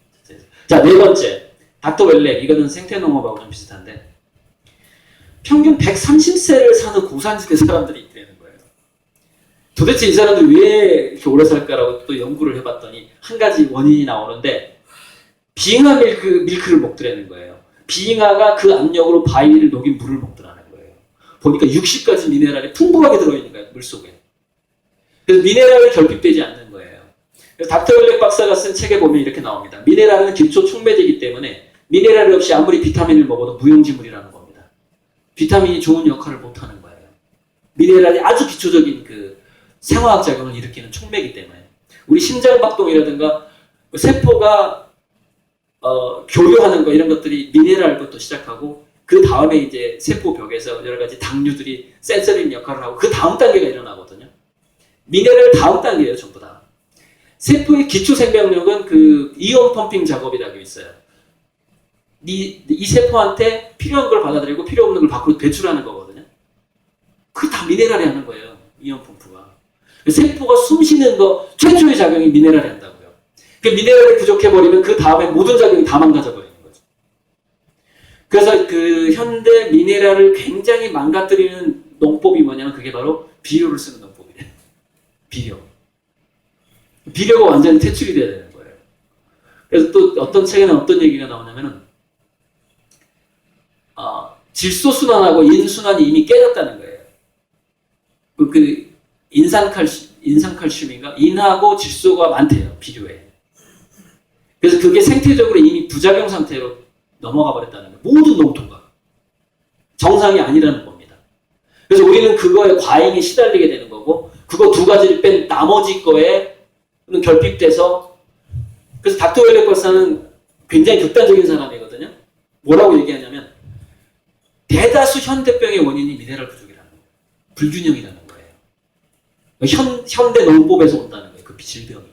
S4: 자, 네 번째, 닥터 웰렉. 이거는 생태농업하고 좀 비슷한데 평균 130세를 사는 고산지대 사람들이 있다는 거예요. 도대체 이 사람들이 왜 이렇게 오래 살까라고 또 연구를 해봤더니 한 가지 원인이 나오는데 빙하 밀크를 먹더라는 거예요. 빙하가 그 압력으로 바위를 녹인 물을 먹더라는 거예요. 보니까 60가지 미네랄이 풍부하게 들어있는 거예요. 물속에. 그래서 미네랄이 결핍되지 않는 거예요. 그래서 닥터 웰렉 박사가 쓴 책에 보면 이렇게 나옵니다. 미네랄은 기초 촉매제이기 때문에 미네랄이 없이 아무리 비타민을 먹어도 무용지물이라는 겁니다. 비타민이 좋은 역할을 못하는 거예요. 미네랄이 아주 기초적인 그 생화학 작용을 일으키는 촉매이기 때문에 우리 심장박동이라든가 세포가 교류하는 거 이런 것들이 미네랄부터 시작하고 그 다음에 이제 세포벽에서 여러 가지 당류들이 센서링 역할을 하고 그 다음 단계가 일어나거든요. 미네랄 다음 단계예요, 전부 다. 세포의 기초 생명력은 그 이온 펌핑 작업이라고 있어요. 이 세포한테 필요한 걸 받아들이고 필요 없는 걸 밖으로 배출하는 거거든요. 그게 다 미네랄이 하는 거예요, 이온 펌프가. 세포가 숨 쉬는 거 최초의 작용이 미네랄이 한다고요. 그 미네랄이 부족해버리면 그 다음에 모든 작용이 다 망가져버리는 거죠. 그래서 그 현대 미네랄을 굉장히 망가뜨리는 농법이 뭐냐면 그게 바로 비료를 쓰는 농법이래요. 비료가 완전히 퇴출이 돼야 되는 거예요. 그래서 또 어떤 책에는 어떤 얘기가 나오냐면은 질소순환하고 인순환이 이미 깨졌다는 거예요. 그 인산칼슘인가? 인하고 질소가 많대요, 비료에. 그래서 그게 생태적으로 이미 부작용 상태로 넘어가 버렸다는 거예요. 모든 농토가. 정상이 아니라는 겁니다. 그래서 우리는 그거에 과잉에 시달리게 되는 거고, 그거 두 가지를 뺀 나머지 거에는 결핍돼서, 그래서 닥터 웰렉 박사는 굉장히 극단적인 사람이거든요. 뭐라고 얘기하냐면, 대다수 현대병의 원인이 미네랄 부족이라는 거예요. 불균형이라는 거예요. 현대 농법에서 온다는 거예요. 그 질병이.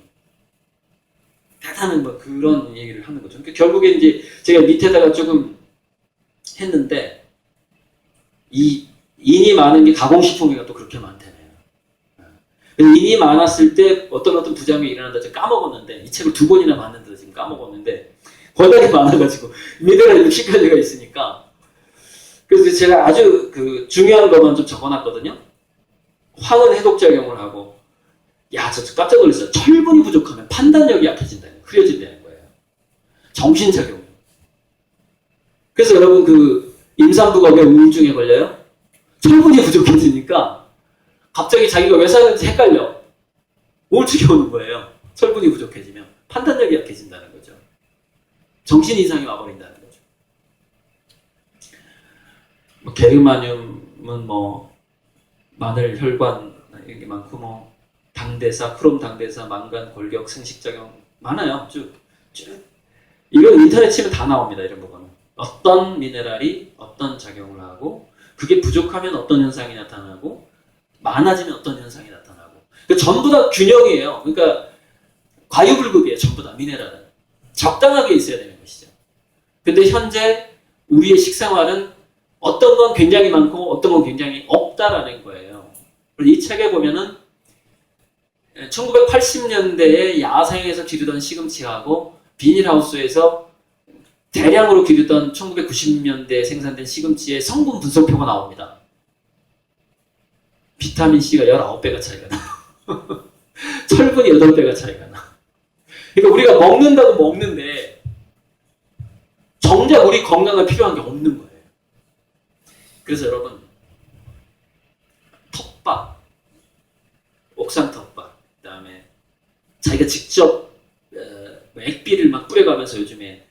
S4: 대단한 뭐 그런 얘기를 하는 거죠. 그러니까 결국에 이제 제가 밑에다가 조금 했는데 이 인이 많은 게 가공식품이가 또 그렇게 많다네요. 인이 많았을 때 어떤 부작용이 일어난다 지금 까먹었는데 이 책을 2번이나 봤는데 지금 까먹었는데 워낙에 많아가지고 미네랄 60가지가 있으니까 그래서 제가 아주 그 중요한 것만 좀 적어놨거든요. 황은 해독작용을 하고 야, 저 깜짝 놀랐어요. 철분이 부족하면 판단력이 약해진다는, 흐려진다는 거예요. 정신작용. 그래서 여러분 그 임산부가 왜 우울증에 걸려요? 철분이 부족해지니까 갑자기 자기가 왜 사는지 헷갈려. 우울증이 오는 거예요. 철분이 부족해지면 판단력이 약해진다는 거죠. 정신 이상이 와버린다는 거죠. 뭐 게르마늄은 뭐 마늘, 혈관 이런 게 많고 뭐 당대사, 크롬 당대사, 망간, 골격, 생식작용 많아요. 쭉. 이건 인터넷 치면 다 나옵니다. 이런 부분은. 어떤 미네랄이 어떤 작용을 하고 그게 부족하면 어떤 현상이 나타나고 많아지면 어떤 현상이 나타나고 그러니까 전부 다 균형이에요. 그러니까 과유불급이에요. 전부 다 미네랄은. 적당하게 있어야 되는 것이죠. 근데 현재 우리의 식생활은 어떤 건 굉장히 많고 어떤 건 굉장히 없다라는 거예요. 이 책에 보면은 1980년대에 야생에서 기르던 시금치하고 비닐하우스에서 대량으로 기르던 1990년대에 생산된 시금치의 성분 분석표가 나옵니다. 비타민C가 19배가 차이가 나. 철분이 8배가 차이가 나. 그러니까 우리가 먹는다고 먹는데 정작 우리 건강에 필요한 게 없는 거예요. 그래서 여러분 텃밭, 옥상 텃밭, 그 다음에 자기가 직접 액비를 막 뿌려가면서 요즘에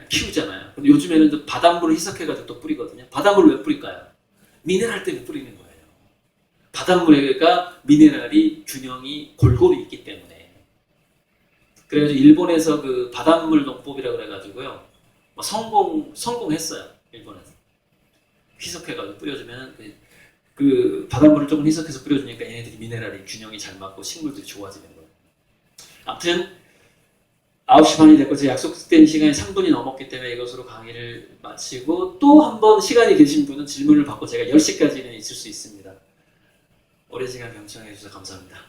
S4: 키우잖아요. 근데 요즘에는 바닷물을 희석해가지고 또 뿌리거든요. 바닷물을 왜 뿌릴까요? 미네랄 때문에 뿌리는 거예요. 바닷물에가 미네랄이 균형이 골고루 있기 때문에. 그래가지고 일본에서 그 바닷물 농법이라고 그래가지고요. 성공했어요. 일본에서. 희석해가지고 뿌려주면 그 바닷물을 조금 희석해서 뿌려주니까 얘네들이 미네랄이 균형이 잘 맞고 식물들이 좋아지는 거예요. 아무튼 9시 반이 됐고 제 약속된 시간이 3분이 넘었기 때문에 이것으로 강의를 마치고 또 한 번 시간이 되신 분은 질문을 받고 제가 10시까지는 있을 수 있습니다. 오랜 시간 경청해 주셔서 감사합니다.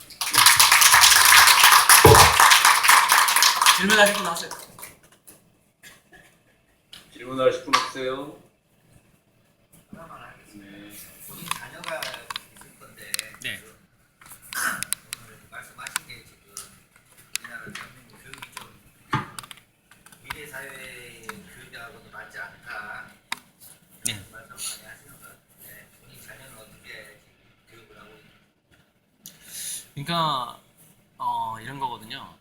S1: 질문하실 분 하세요.
S4: 질문하실 분 없어요?
S3: 하나만 하겠습니다. 본인 자녀가 있을 건데
S1: 네.
S3: 사회 교육하고도 맞지 않다.
S1: 네.
S3: 말씀 많이 하시는 것 같은데 본인 자녀는 어떻게 교육을 하고 있나요?
S1: 그러니까 이런 거거든요.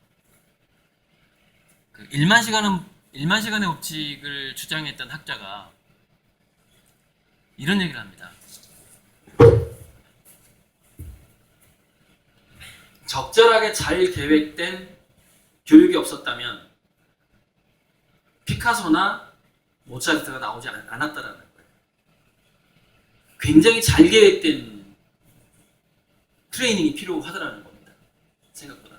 S1: 그 1만 시간의 법칙을 주장했던 학자가 이런 얘기를 합니다. 적절하게 잘 계획된 교육이 없었다면 피카소나 모차르트가 나오지 않았다라는 거예요. 굉장히 잘 계획된 트레이닝이 필요하다라는 겁니다. 생각보다.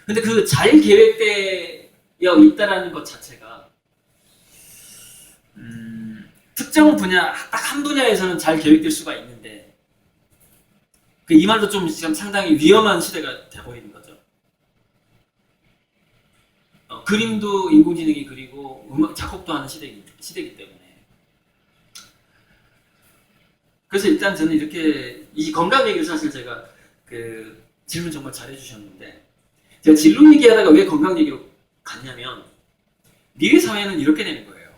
S1: 근데 그 잘 계획되어 있다라는 것 자체가 특정 분야, 딱 한 분야에서는 잘 계획될 수가 있는데 이 말도 좀 지금 상당히 위험한 시대가 돼버리는 거죠. 그림도 인공지능이 그리고 작곡도 하는 시대이기 때문에. 그래서 일단 저는 이렇게 이 건강 얘기를 사실 제가 질문 정말 잘해주셨는데 제가 진로 얘기하다가 왜 건강 얘기로 갔냐면 미래 사회는 이렇게 되는 거예요.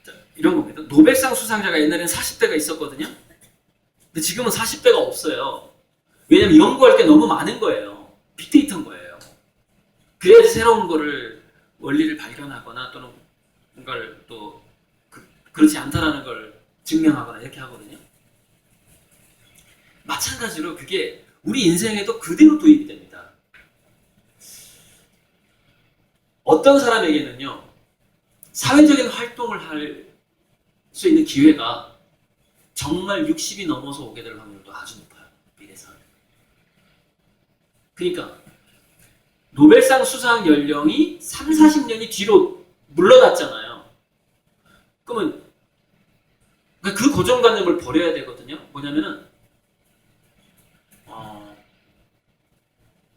S1: 자, 이런 겁니다. 노벨상 수상자가 옛날에는 40대가 있었거든요. 근데 지금은 40대가 없어요. 왜냐면 연구할 게 너무 많은 거예요. 빅데이터인 거예요. 그래야지 새로운 거를 원리를 발견하거나 또는 뭔가를 또 그렇지 않다라는 걸 증명하거나 이렇게 하거든요. 마찬가지로 그게 우리 인생에도 그대로 도입이 됩니다. 어떤 사람에게는요, 사회적인 활동을 할 수 있는 기회가 정말 60이 넘어서 오게 될 확률도 아주 높아요. 미래사회. 그러니까 노벨상 수상 연령이 3, 40년이 뒤로 물러났잖아요. 그러면 그 고정관념을 버려야 되거든요. 뭐냐면은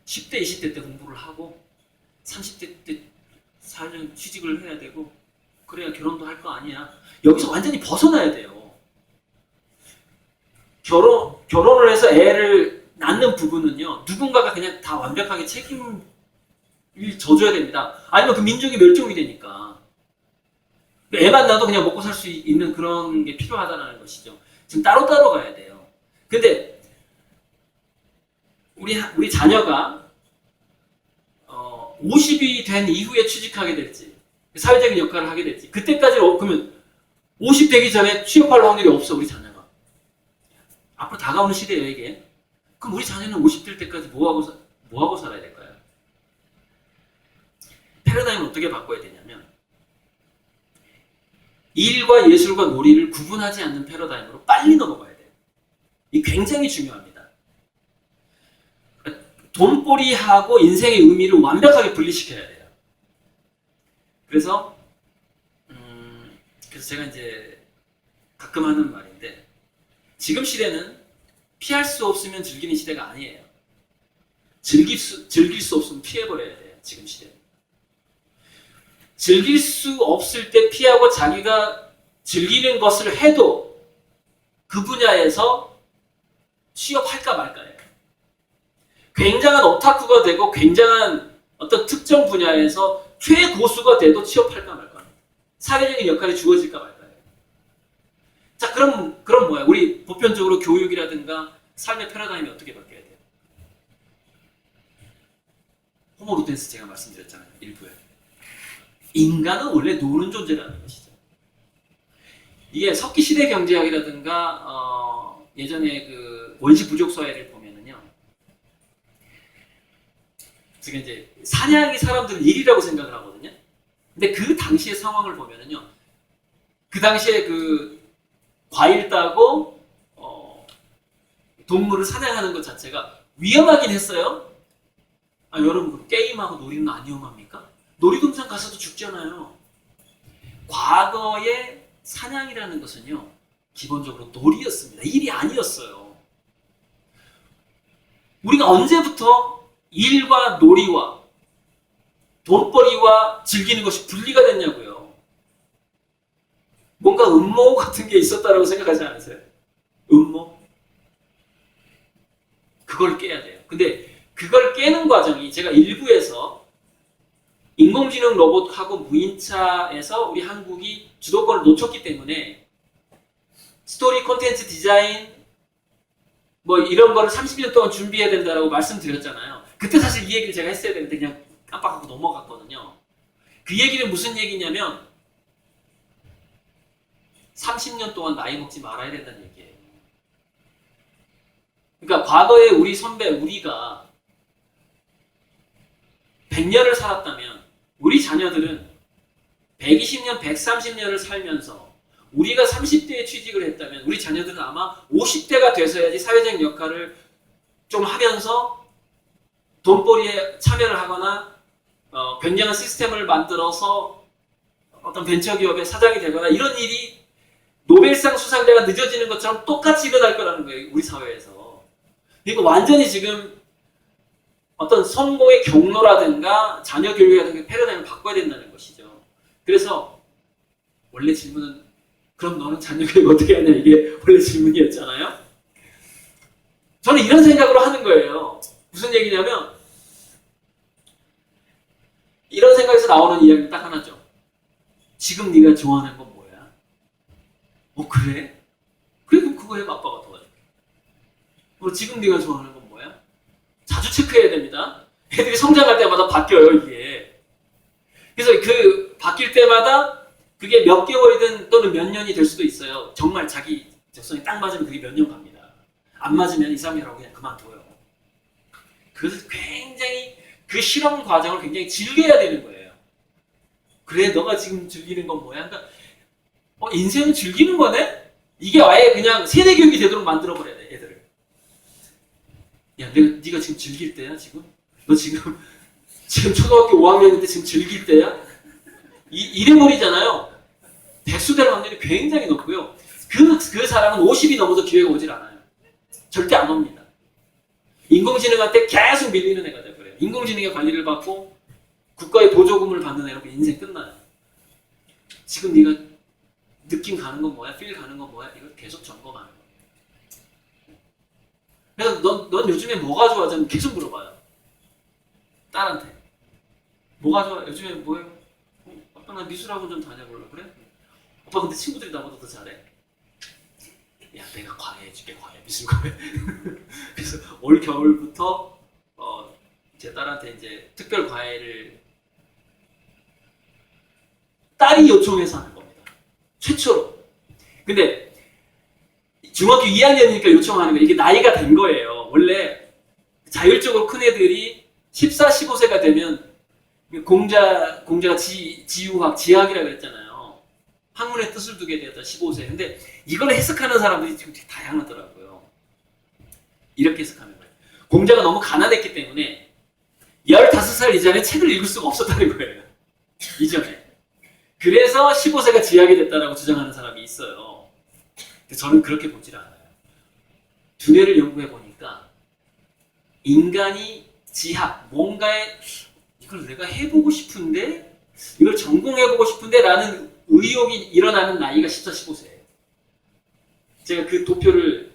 S1: 10대, 20대 때 공부를 하고 30대 때 사회적인 취직을 해야 되고 그래야 결혼도 할 거 아니야. 여기서 완전히 벗어나야 돼요. 결혼을 해서 애를 낳는 부분은요, 누군가가 그냥 다 완벽하게 책임을 져줘야 됩니다. 아니면 그 민족이 멸종이 되니까. 애만 낳아도 그냥 먹고 살 수 있는 그런 게 필요하다는 것이죠. 지금 따로따로 가야 돼요. 근데 우리 자녀가 50이 된 이후에 취직하게 될지 사회적인 역할을 하게 될지 그때까지 그러면 50 되기 전에 취업할 확률이 없어. 우리 자녀가 앞으로 다가오는 시대예요 이게. 그럼 우리 자녀는 50 될 때까지 뭐하고 살아야 될까요? 패러다임을 어떻게 바꿔야 되냐면 일과 예술과 놀이를 구분하지 않는 패러다임으로 빨리 넘어가야 돼요. 이게 굉장히 중요합니다. 돈벌이하고 인생의 의미를 완벽하게 분리시켜야 돼요. 그래서 제가 이제 가끔 하는 말인데 지금 시대는 피할 수 없으면 즐기는 시대가 아니에요. 즐길 수 없으면 피해버려야 돼요. 지금 시대는. 즐길 수 없을 때 피하고 자기가 즐기는 것을 해도 그 분야에서 취업할까 말까예요. 굉장한 오타쿠가 되고 굉장한 어떤 특정 분야에서 최고수가 돼도 취업할까 말까. 사회적인 역할이 주어질까 말까요. 자, 그럼 뭐야? 우리 보편적으로 교육이라든가 삶의 패러다임이 어떻게 바뀌어야 돼요? 호모 루텐스 제가 말씀드렸잖아요. 일부에. 인간은 원래 노는 존재라는 것이죠. 이게 석기 시대 경제학이라든가 예전에 그 원시 부족 사회를 보면은요. 지금 이제 사냥이 사람들은 일이라고 생각을 하거든요. 근데 그 당시의 상황을 보면은요. 그 당시에 그 과일 따고 동물을 사냥하는 것 자체가 위험하긴 했어요. 여러분 게임하고 놀이는 안 위험합니까? 놀이동산 가서도 죽잖아요. 과거의 사냥이라는 것은요. 기본적으로 놀이였습니다. 일이 아니었어요. 우리가 언제부터 일과 놀이와 돈벌이와 즐기는 것이 분리가 됐냐고요. 뭔가 음모 같은 게 있었다라고 생각하지 않으세요? 음모? 그걸 깨야 돼요. 근데 그걸 깨는 과정이 제가 일부에서 인공지능 로봇하고 무인차에서 우리 한국이 주도권을 놓쳤기 때문에 스토리 콘텐츠 디자인 뭐 이런 거를 30년 동안 준비해야 된다고 말씀드렸잖아요. 그때 사실 이 얘기를 제가 했어야 되는데 그냥 깜빡하고 넘어갔거든요. 그 얘기는 무슨 얘기냐면 30년 동안 나이 먹지 말아야 된다는 얘기예요. 그러니까 과거에 우리 선배 우리가 100년을 살았다면 우리 자녀들은 120년, 130년을 살면서 우리가 30대에 취직을 했다면 우리 자녀들은 아마 50대가 돼서야지 사회적 역할을 좀 하면서 돈벌이에 참여를 하거나 굉장한 시스템을 만들어서 어떤 벤처기업의 사장이 되거나 이런 일이 노벨상 수상자가 늦어지는 것처럼 똑같이 일어날 거라는 거예요. 우리 사회에서. 그러니까 완전히 지금 어떤 성공의 경로라든가 자녀 교육이라든가 패러다임을 바꿔야 된다는 것이죠. 그래서 원래 질문은 그럼 너는 자녀 교육 어떻게 하냐 이게 원래 질문이었잖아요. 저는 이런 생각으로 하는 거예요. 무슨 얘기냐면 이런 생각에서 나오는 이야기는 딱 하나죠. 지금 네가 좋아하는 건 뭐야? 그래? 그래 그럼 그거 해봐. 아빠가 도와줄게. 그리고 지금 네가 좋아하는 건 뭐야? 자주 체크해야 됩니다. 애들이 성장할 때마다 바뀌어요 이게. 그래서 그 바뀔 때마다 그게 몇 개월이든 또는 몇 년이 될 수도 있어요. 정말 자기 적성에 딱 맞으면 그게 몇 년 갑니다. 안 맞으면 2, 3년하고 그냥 그만둬요. 그래서 굉장히 그 실험 과정을 굉장히 즐겨야 되는 거예요. 그래 너가 지금 즐기는 건 뭐야? 그러니까 인생은 즐기는 거네? 이게 아예 그냥 세대 교육이 되도록 만들어버려야 돼 애들을. 야 네가 지금 즐길 때야 지금? 너 지금 초등학교 5학년인데 지금 즐길 때야? 이래버리잖아요. 백수될 확률이 굉장히 높고요. 그 사람은 50이 넘어서 기회가 오질 않아요. 절대 안 옵니다. 인공지능한테 계속 밀리는 애가 돼버려요. 인공지능의 관리를 받고 국가의 보조금을 받는 애로 인생 끝나요. 지금 네가 느낌 가는 건 뭐야? 필 가는 건 뭐야? 이걸 계속 점검하는 거예요. 그래서 넌 요즘에 뭐가 좋아? 저는 계속 물어봐요. 딸한테. 뭐가 좋아? 요즘에 뭐해요? 아빠 나 미술학원 좀 다녀볼래? 그래? 아빠 근데 친구들이 나보다 더 잘해. 야 내가 과외 해줄게. 과외 미술 과외. 그래서 올 겨울부터 제 딸한테 이제 특별 과외를 딸이 요청해서 하는 겁니다. 최초로. 근데 중학교 2학년이니까 요청하는 거예요. 이게 나이가 된 거예요. 원래 자율적으로 큰 애들이 14, 15세가 되면 공자가 지유학, 지학이라고 그랬잖아요. 학문의 뜻을 두게 되었다 15세. 근데 이걸 해석하는 사람들이 지금 되게 다양하더라고요. 이렇게 해석하는 거예요. 공자가 너무 가난했기 때문에 15살 이전에 책을 읽을 수가 없었다는 거예요. 이전에. 그래서 15세가 지학이 됐다라고 주장하는 사람이 있어요. 근데 저는 그렇게 보질 않아요. 두뇌를 연구해 보니까 인간이 지학, 뭔가에 이걸 내가 해보고 싶은데 이걸 전공해보고 싶은데 라는 의욕이 일어나는 나이가 14, 15세예요. 제가 그 도표를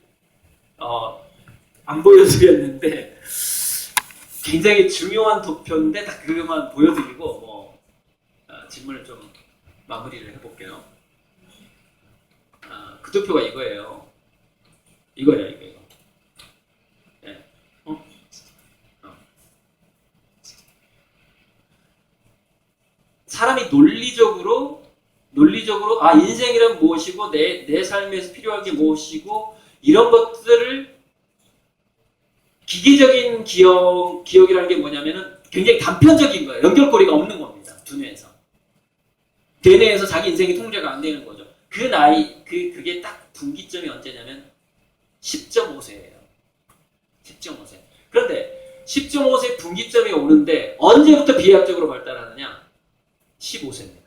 S1: 안 보여드렸는데 굉장히 중요한 도표인데 딱 그것만 보여드리고 질문을 좀 마무리를 해볼게요. 그 도표가 이거예요. 이거예요, 이거. 네. 사람이 논리적으로 인생이란 무엇이고 내 삶에서 필요한 게 무엇이고 이런 것들을 기계적인 기억이라는 게 뭐냐면은 굉장히 단편적인 거예요. 연결고리가 없는 겁니다. 두뇌에서. 대뇌에서 자기 인생이 통제가 안 되는 거죠. 그 나이, 그게 딱 분기점이 언제냐면 10.5세예요. 10.5세. 그런데 10.5세 분기점이 오는데 언제부터 비약적으로 발달하느냐? 15세입니다.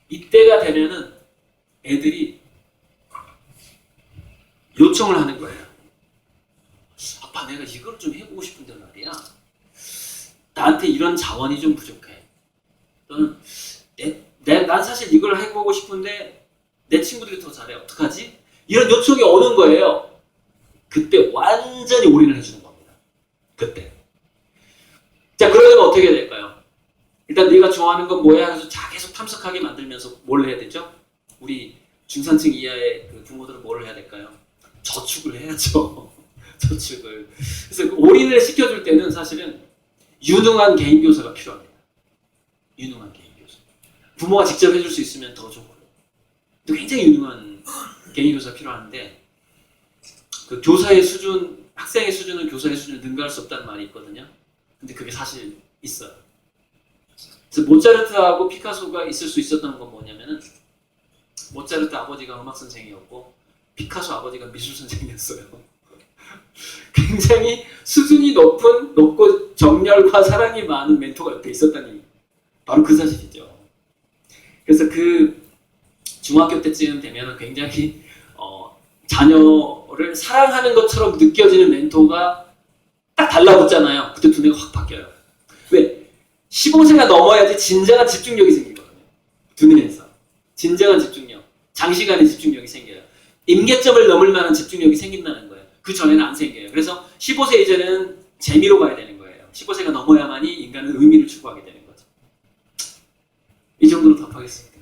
S1: 이때가 되면은 애들이 요청을 하는 거예요. 아빠 내가 이걸 좀 해보고 싶은데 말이야. 나한테 이런 자원이 좀 부족해. 또는 난 사실 이걸 해보고 싶은데 내 친구들이 더 잘해. 어떡하지? 이런 요청이 오는 거예요. 그때 완전히 올인을 해주는 겁니다. 그때. 자, 그러면 어떻게 될까요? 일단 내가 좋아하는 건 뭐야? 해서 계속 탐색하게 만들면서 뭘 해야 되죠? 우리 중산층 이하의 그 부모들은 뭘 해야 될까요? 저축을 해야죠. 저축을. 그래서 올인을 시켜줄 때는 사실은 유능한 개인 교사가 필요합니다. 유능한 개인 교사. 부모가 직접 해줄 수 있으면 더 좋고요. 또 굉장히 유능한 개인 교사 필요한데 그 교사의 수준, 학생의 수준은 교사의 수준을 능가할 수 없다는 말이 있거든요. 근데 그게 사실 있어요. 그래서 모차르트하고 피카소가 있을 수 있었던 건 뭐냐면은 모차르트 아버지가 음악 선생이었고 피카소 아버지가 미술 선생이었어요. 굉장히 수준이 높고 정열과 사랑이 많은 멘토가 옆에 있었다니 바로 그 사실이죠. 그래서 그 중학교 때쯤 되면 굉장히 자녀를 사랑하는 것처럼 느껴지는 멘토가 딱 달라붙잖아요. 그때 두뇌가 확 바뀌어요. 왜? 15세가 넘어야지 진정한 집중력이 생기거든요. 두뇌에서. 진정한 집중력. 장시간의 집중력이 생겨요. 임계점을 넘을 만한 집중력이 생긴다는 거예요. 그 전에는 안 생겨요. 그래서 15세 이제는 재미로 가야 되는 거예요. 15세가 넘어야만이 인간은 의미를 추구하게 되는 거죠. 이 정도로 답하겠습니다.